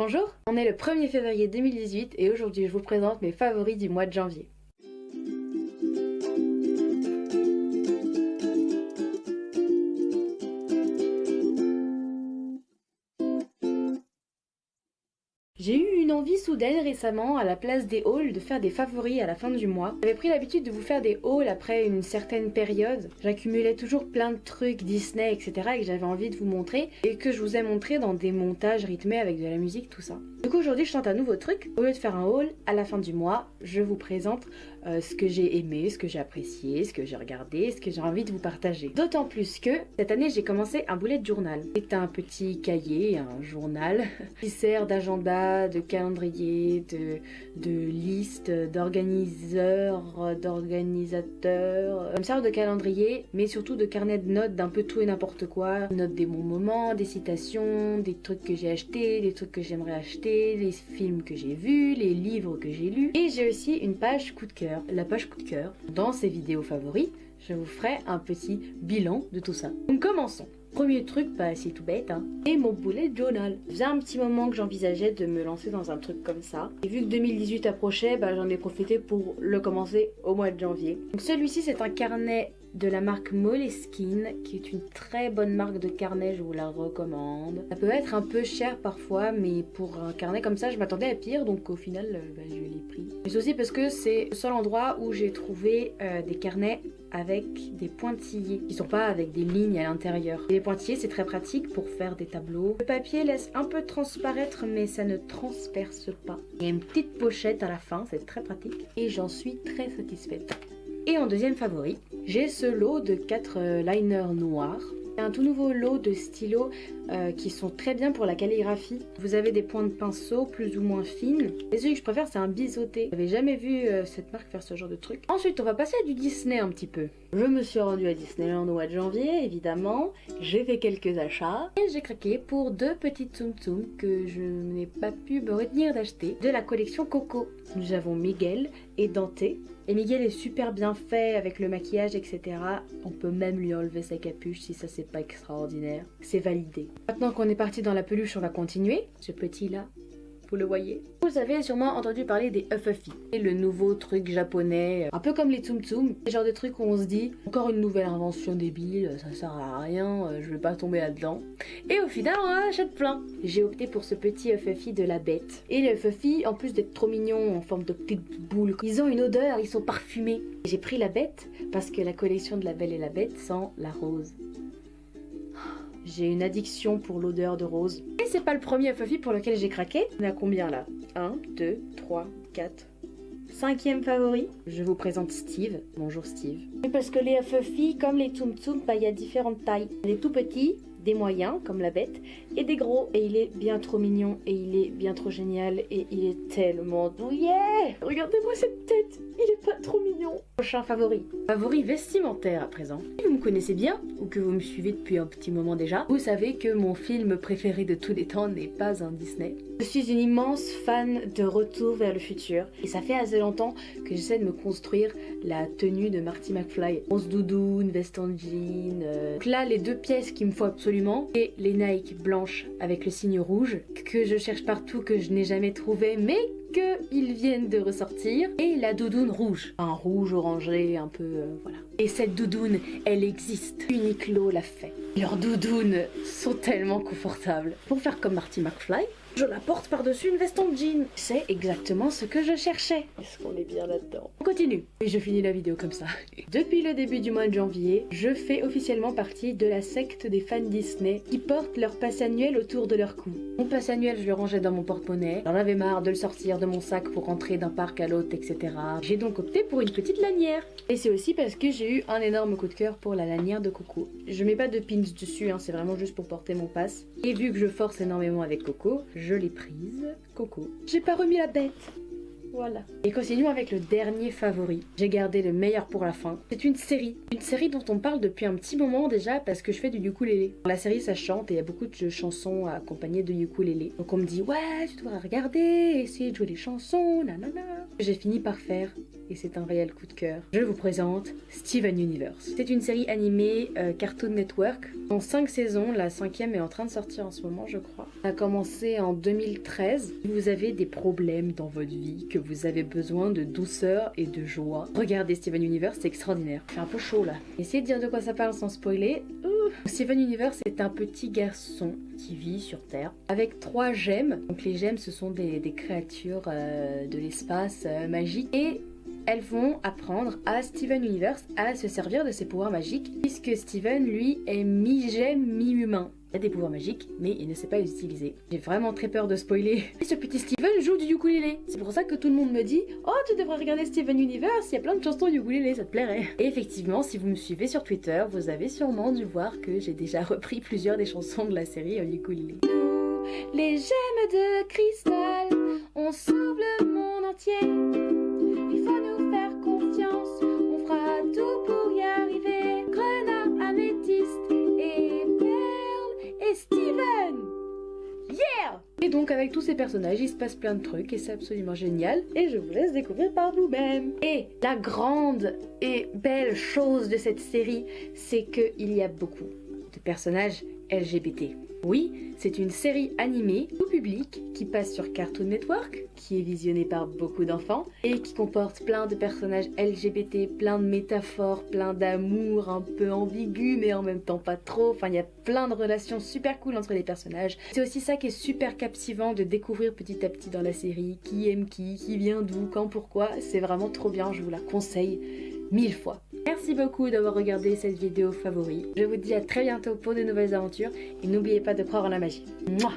Bonjour, on est le 1er février 2018 et aujourd'hui je vous présente mes favoris du mois de janvier. J'ai eu une envie soudaine récemment à la place des hauls de faire des favoris à la fin du mois. J'avais pris l'habitude de vous faire des hauls après une certaine période. J'accumulais toujours plein de trucs Disney etc. et que j'avais envie de vous montrer et que je vous ai montré dans des montages rythmés avec de la musique, tout ça. Du coup aujourd'hui je tente un nouveau truc. Au lieu de faire un haul, à la fin du mois, je vous présente ce que j'ai aimé, ce que j'ai apprécié, ce que j'ai regardé, ce que j'ai envie de vous partager. D'autant plus que cette année j'ai commencé un bullet journal. C'est un petit cahier, un journal qui sert d'agenda, de calendrier, de liste, d'organisateurs. Ça me sert de calendrier, mais surtout de carnet de notes d'un peu tout et n'importe quoi. Notes des bons moments, des citations, des trucs que j'ai achetés, des trucs que j'aimerais acheter, les films que j'ai vus, les livres que j'ai lus. Et j'ai aussi une page coup de cœur. La page coup de cœur, dans ces vidéos favoris, je vous ferai un petit bilan de tout ça. Donc commençons. Premier truc, bah c'est tout bête, hein, et mon bullet journal. Ça faisait un petit moment que j'envisageais de me lancer dans un truc comme ça. Et vu que 2018 approchait, bah j'en ai profité pour le commencer au mois de janvier. Donc celui-ci c'est un carnet de la marque Moleskine, qui est une très bonne marque de carnet, je vous la recommande. Ça peut être un peu cher parfois, mais pour un carnet comme ça, je m'attendais à pire, donc au final, bah, je l'ai pris. Mais c'est aussi parce que c'est le seul endroit où j'ai trouvé des carnets avec des pointillés, qui sont pas avec des lignes à l'intérieur. Les pointillés, c'est très pratique pour faire des tableaux. Le papier laisse un peu transparaître, mais ça ne transperce pas. Il y a une petite pochette à la fin, c'est très pratique, et j'en suis très satisfaite. Et en deuxième favori, j'ai ce lot de 4 liners noirs. C'est un tout nouveau lot de stylos qui sont très bien pour la calligraphie. Vous avez des points de pinceau plus ou moins fines. Et celui que je préfère, c'est un biseauté. J'avais jamais vu cette marque faire ce genre de truc. Ensuite, on va passer à du Disney un petit peu. Je me suis rendue à Disneyland au mois de janvier, évidemment. J'ai fait quelques achats. Et j'ai craqué pour 2 petites Tsum Tsum que je n'ai pas pu me retenir d'acheter. De la collection Coco. Nous avons Miguel et Dante. Et Miguel est super bien fait avec le maquillage, etc. On peut même lui enlever sa capuche si ça c'est pas extraordinaire. C'est validé. Maintenant qu'on est parti dans la peluche, on va continuer. Ce petit là, vous le voyez. Vous avez sûrement entendu parler des Uffuffy. C'est le nouveau truc japonais, un peu comme les Tsum Tsum. C'est le genre de truc où on se dit, encore une nouvelle invention débile, ça sert à rien, je vais pas tomber là-dedans. Et au final, on en achète plein. J'ai opté pour ce petit Uffuffy de la bête. Et les Uffuffy, en plus d'être trop mignons en forme de petites boules, ils ont une odeur, ils sont parfumés. J'ai pris la bête parce que la collection de la Belle et la Bête sent la rose. J'ai une addiction pour l'odeur de rose. Et c'est pas le premier Uffuffy pour lequel j'ai craqué. On est à combien là? 1, 2, 3, 4... 5e favori, je vous présente Steve. Bonjour Steve. Et parce que les Uffuffy, comme les Tsum Tsum, bah, il y a différentes tailles. Les tout petits, des moyens, comme la bête, et des gros. Et il est bien trop mignon, et il est bien trop génial, et il est tellement douillet. Regardez-moi cette tête, il est pas trop mignon. Prochain favori. Favori vestimentaire à présent. Si vous me connaissez bien, ou que vous me suivez depuis un petit moment déjà, vous savez que mon film préféré de tous les temps n'est pas un Disney. Je suis une immense fan de Retour vers le futur, et ça fait assez longtemps que j'essaie de me construire la tenue de Marty McFly. Rose doudoune, veste en jean. Donc là, les 2 pièces qu'il me faut absolument, et les Nike blanches avec le signe rouge, que je cherche partout, que je n'ai jamais trouvé, mais qu'ils viennent de ressortir, et la doudoune rouge. Un rouge orangé, un peu... voilà. Et cette doudoune, elle existe. Uniqlo l'a fait. Leurs doudounes sont tellement confortables. Pour faire comme Marty McFly, je la porte par-dessus une veste en jean. C'est exactement ce que je cherchais. Est-ce qu'on est bien là-dedans? On continue. Et je finis la vidéo comme ça. Depuis le début du mois de janvier, je fais officiellement partie de la secte des fans Disney qui portent leur passe annuel autour de leur cou. Mon passe annuel, je le rangeais dans mon porte-monnaie. J'en avais marre de le sortir de mon sac pour rentrer d'un parc à l'autre, etc. J'ai donc opté pour une petite lanière. Et c'est aussi parce que j'ai eu un énorme coup de cœur pour la lanière de Coco. Je mets pas de pins dessus, hein, c'est vraiment juste pour porter mon passe. Et vu que je force énormément avec Coco, je l'ai prise, Coco. J'ai pas remis la bête. Voilà. Et continuons avec le dernier favori. J'ai gardé le meilleur pour la fin. C'est une série dont on parle depuis un petit moment déjà parce que je fais du ukulélé. La série ça chante et il y a beaucoup de chansons accompagnées de ukulélé. Donc on me dit ouais tu devrais regarder, essayer de jouer des chansons, nanana. J'ai fini par faire et c'est un réel coup de cœur. Je vous présente Steven Universe. C'est une série animée Cartoon Network en 5 saisons, la 5e est en train de sortir en ce moment je crois. Ça a commencé en 2013. Vous avez des problèmes dans votre vie, que vous avez besoin de douceur et de joie. Regardez Steven Universe, c'est extraordinaire. C'est un peu chaud là. Essayez de dire de quoi ça parle sans spoiler. Steven Universe est un petit garçon qui vit sur Terre avec 3 gemmes. Donc les gemmes ce sont des créatures de l'espace magiques et elles vont apprendre à Steven Universe à se servir de ses pouvoirs magiques puisque Steven lui est mi-gemme mi-humain. Il a des pouvoirs magiques, mais il ne sait pas les utiliser. J'ai vraiment très peur de spoiler. Et ce petit Steven joue du ukulélé. C'est pour ça que tout le monde me dit « Oh, tu devrais regarder Steven Universe, il y a plein de chansons ukulélé, ça te plairait ». Et effectivement, si vous me suivez sur Twitter, vous avez sûrement dû voir que j'ai déjà repris plusieurs des chansons de la série en ukulélé. Nous, les gemmes de cristal, on sauve le monde entier. Il faut nous faire confiance, on fera tout pour y arriver. Grenat, améthyste et et Steven! Yeah! Et donc avec tous ces personnages, il se passe plein de trucs et c'est absolument génial et je vous laisse découvrir par vous-même. Et la grande et belle chose de cette série, c'est qu'il y a beaucoup de personnages LGBT. Oui, c'est une série animée, tout public, qui passe sur Cartoon Network, qui est visionnée par beaucoup d'enfants, et qui comporte plein de personnages LGBT, plein de métaphores, plein d'amour un peu ambigu, mais en même temps pas trop. Enfin, il y a plein de relations super cool entre les personnages. C'est aussi ça qui est super captivant de découvrir petit à petit dans la série, qui aime qui vient d'où, quand, pourquoi. C'est vraiment trop bien, je vous la conseille 1000 fois. Merci beaucoup d'avoir regardé cette vidéo favori. Je vous dis à très bientôt pour de nouvelles aventures et n'oubliez pas de croire en la magie. Mouah!